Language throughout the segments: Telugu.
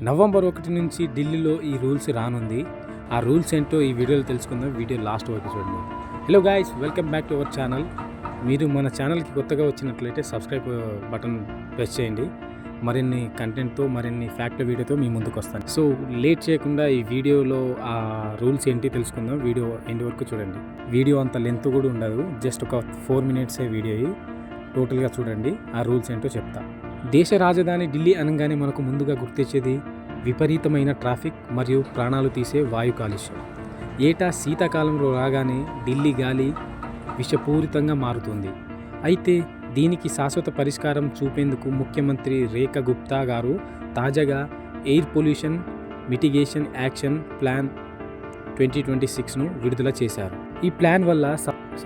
నవంబర్ 1 నుంచి ఢిల్లీలో ఈ రూల్స్ రానుంది. ఆ రూల్స్ ఏంటో ఈ వీడియోలో తెలుసుకుందాం. వీడియో లాస్ట్ వరకు చూడండి. Hello guys, welcome back to our channel. మీరు మన ఛానల్కి కొత్తగా వచ్చినట్లయితే సబ్స్క్రైబ్ బటన్ ప్రెస్ చేయండి. మరిన్ని కంటెంట్తో, మరిన్ని ఫ్యాక్ట్ వీడియోతో మీ ముందుకు వస్తాను. సో లేట్ చేయకుండా ఈ వీడియోలో ఆ రూల్స్ ఏంటి తెలుసుకుందాం. వీడియో ఎండ్ వరకు చూడండి. వీడియో అంత లెంత్ కూడా ఉండదు, జస్ట్ ఒక 4 minutes వీడియో. టోటల్గా చూడండి, ఆ రూల్స్ ఏంటో చెప్తా. దేశ రాజధాని ఢిల్లీ అనగానే మనకు ముందుగా గుర్తొచ్చేది విపరీతమైన ట్రాఫిక్ మరియు ప్రాణాలు తీసే వాయు కాలుష్యం. ఏటా శీతాకాలంలో రాగానే ఢిల్లీ గాలి విషపూరితంగా మారుతుంది. అయితే దీనికి శాశ్వత పరిష్కారం చూపేందుకు ముఖ్యమంత్రి రేఖా గుప్తా గారు తాజాగా air pollution mitigation action plan 2026ను విడుదల చేశారు. ఈ ప్లాన్ వల్ల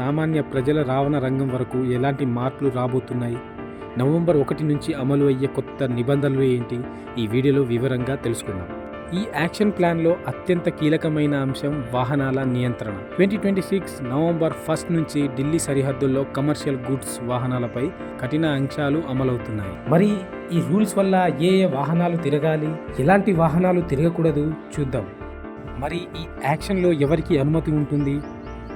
సామాన్య ప్రజల రవాణా రంగం వరకు ఎలాంటి మార్పులు రాబోతున్నాయి, నవంబర్ 1 నుంచి అమలు అయ్యే కొత్త నిబంధనలు ఏంటి, ఈ వీడియోలో వివరంగా తెలుసుకుందాం. ఈ యాక్షన్ ప్లాన్లో అత్యంత కీలకమైన అంశం వాహనాల నియంత్రణ. 2026 నవంబర్ 1 నుంచి ఢిల్లీ సరిహద్దుల్లో కమర్షియల్ గూడ్స్ వాహనాలపై కఠిన ఆంక్షలు అమలవుతున్నాయి. మరి ఈ రూల్స్ వల్ల ఏ వాహనాలు తిరగాలి, ఎలాంటి వాహనాలు తిరగకూడదు చూద్దాం. మరి ఈ యాక్షన్లో ఎవరికి అనుమతి ఉంటుంది?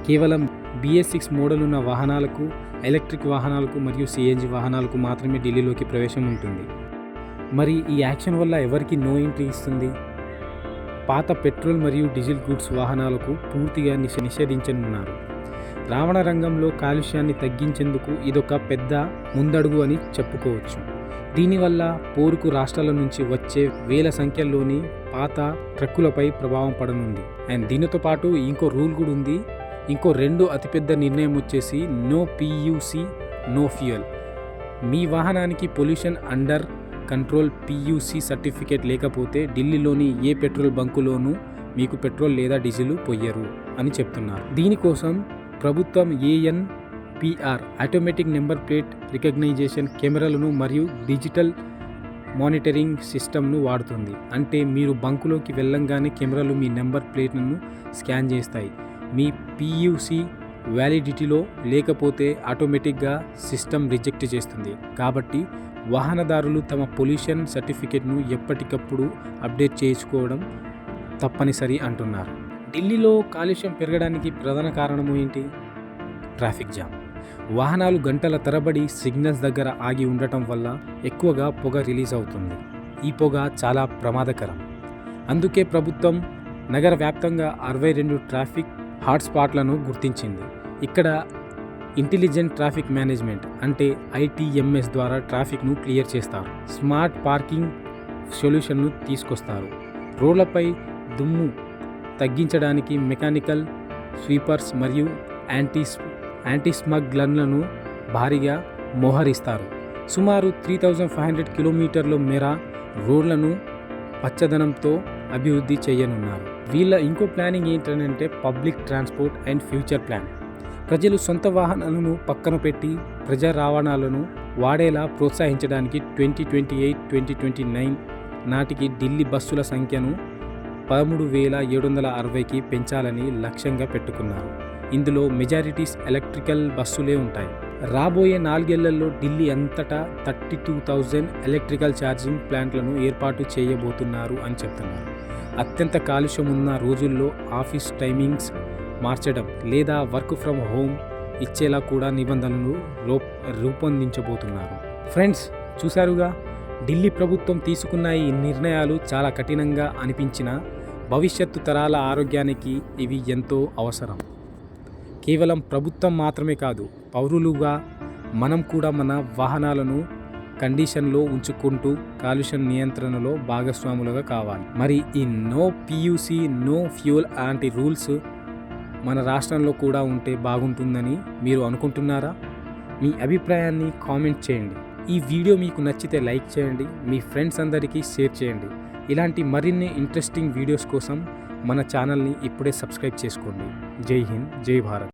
కేవలం BS6 మోడల్ ఉన్న వాహనాలకు, ఎలక్ట్రిక్ వాహనాలకు మరియు CNG వాహనాలకు మాత్రమే ఢిల్లీలోకి ప్రవేశం ఉంటుంది. మరి ఈ యాక్షన్ వల్ల ఎవరికి నో ఎంట్రీ ఇస్తుంది? పాత పెట్రోల్ మరియు డీజిల్ గూడ్స్ వాహనాలకు పూర్తిగా నిషేధించనున్నారు. రవాణా రంగంలో కాలుష్యాన్ని తగ్గించేందుకు ఇదొక పెద్ద ముందడుగు అని చెప్పుకోవచ్చు. దీనివల్ల పోరుకు రాష్ట్రాల నుంచి వచ్చే వేల సంఖ్యలోని పాత ట్రక్కులపై ప్రభావం పడనుంది. అండ్ దీనితో పాటు ఇంకో రూల్ కూడా ఉంది. ఇంకో 2 అతిపెద్ద నిర్ణయం వచ్చేసి నో PUC నో ఫ్యూయల్. మీ వాహనానికి pollution under control PUC certificate లేకపోతే ఢిల్లీలోని ఏ పెట్రోల్ బంకులోనూ మీకు పెట్రోల్ లేదా డీజిల్ పొయ్యరు అని చెప్తున్నారు. దీనికోసం ప్రభుత్వం ANPR automatic number plate recognition కెమెరాలను మరియు డిజిటల్ మానిటరింగ్ సిస్టమ్ను వాడుతుంది. అంటే మీరు బంకులోకి వెళ్ళంగానే కెమెరాలు మీ నెంబర్ ప్లేట్లను స్కాన్ చేస్తాయి. మీ PUC వ్యాలిడిటీలో లేకపోతే ఆటోమేటిక్గా సిస్టమ్ రిజెక్ట్ చేస్తుంది. కాబట్టి వాహనదారులు తమ పొల్యూషన్ సర్టిఫికేట్ను ఎప్పటికప్పుడు అప్డేట్ చేసుకోవడం తప్పనిసరి అంటున్నారు. ఢిల్లీలో కాలుష్యం పెరగడానికి ప్రధాన కారణం ఏంటి? Traffic jam. వాహనాలు గంటల తరబడి సిగ్నల్స్ దగ్గర ఆగి ఉండటం వల్ల ఎక్కువగా పొగ రిలీజ్ అవుతుంది. ఈ పొగ చాలా ప్రమాదకరం. అందుకే ప్రభుత్వం నగర వ్యాప్తంగా 62 ట్రాఫిక్ హాట్స్పాట్లను గుర్తించింది. ఇక్కడ ఇంటెలిజెంట్ ట్రాఫిక్ మేనేజ్మెంట్ అంటే ITMS ద్వారా ట్రాఫిక్ను క్లియర్ చేస్తారు. స్మార్ట్ పార్కింగ్ సొల్యూషన్ను తీసుకొస్తారు. రోడ్లపై దుమ్ము తగ్గించడానికి మెకానికల్ స్వీపర్స్ మరియు యాంటీ స్మగ్లర్లను భారీగా మోహరిస్తారు. సుమారు 3500 కిలోమీటర్ల మేర రోడ్లను పచ్చదనంతో అభివృద్ధి చేయనున్నారు. వీళ్ళ ఇంకో ప్లానింగ్ ఏంటంటే public transport and future plan. ప్రజలు సొంత వాహనాలను పక్కన పెట్టి ప్రజా రవాణాలను వాడేలా ప్రోత్సహించడానికి 2028-2029 నాటికి ఢిల్లీ బస్సుల సంఖ్యను 13,760కి పెంచాలని లక్ష్యంగా పెట్టుకున్నారు. ఇందులో మెజారిటీస్ ఎలక్ట్రికల్ బస్సులే ఉంటాయి. రాబోయే 4 ఏళ్లలో ఢిల్లీ అంతటా 32,000 ఎలక్ట్రికల్ ఛార్జింగ్ ప్లాంట్లను ఏర్పాటు చేయబోతున్నారు అని చెప్తున్నారు. అత్యంత కాలుష్యం ఉన్న రోజుల్లో ఆఫీస్ టైమింగ్స్ మార్చడం లేదా వర్క్ ఫ్రమ్ హోమ్ ఇచ్చేలా కూడా నిబంధనలు రూపొందించబోతున్నారు. ఫ్రెండ్స్, చూశారుగా, ఢిల్లీ ప్రభుత్వం తీసుకున్న ఈ నిర్ణయాలు చాలా కఠినంగా అనిపించినా భవిష్యత్తు తరాల ఆరోగ్యానికి ఇవి ఎంతో అవసరం. కేవలం ప్రభుత్వం మాత్రమే కాదు, పౌరులుగా మనం కూడా మన వాహనాలను కండిషన్లో ఉంచుకుంటూ కాలుష్యం నియంత్రణలో భాగస్వాములుగా కావాలి. మరి ఈ నో PUC నో ఫ్యూయల్ లాంటి రూల్స్ మన రాష్ట్రంలో కూడా ఉంటే బాగుంటుందని మీరు అనుకుంటున్నారా? మీ అభిప్రాయాన్ని కామెంట్ చేయండి. ఈ వీడియో మీకు నచ్చితే లైక్ చేయండి, మీ ఫ్రెండ్స్ అందరికీ షేర్ చేయండి. ఇలాంటి మరిన్ని ఇంట్రెస్టింగ్ వీడియోస్ కోసం మన ఛానల్ని ఇప్పుడే సబ్స్క్రైబ్ చేసుకోండి. జై హింద్, జై భారత్.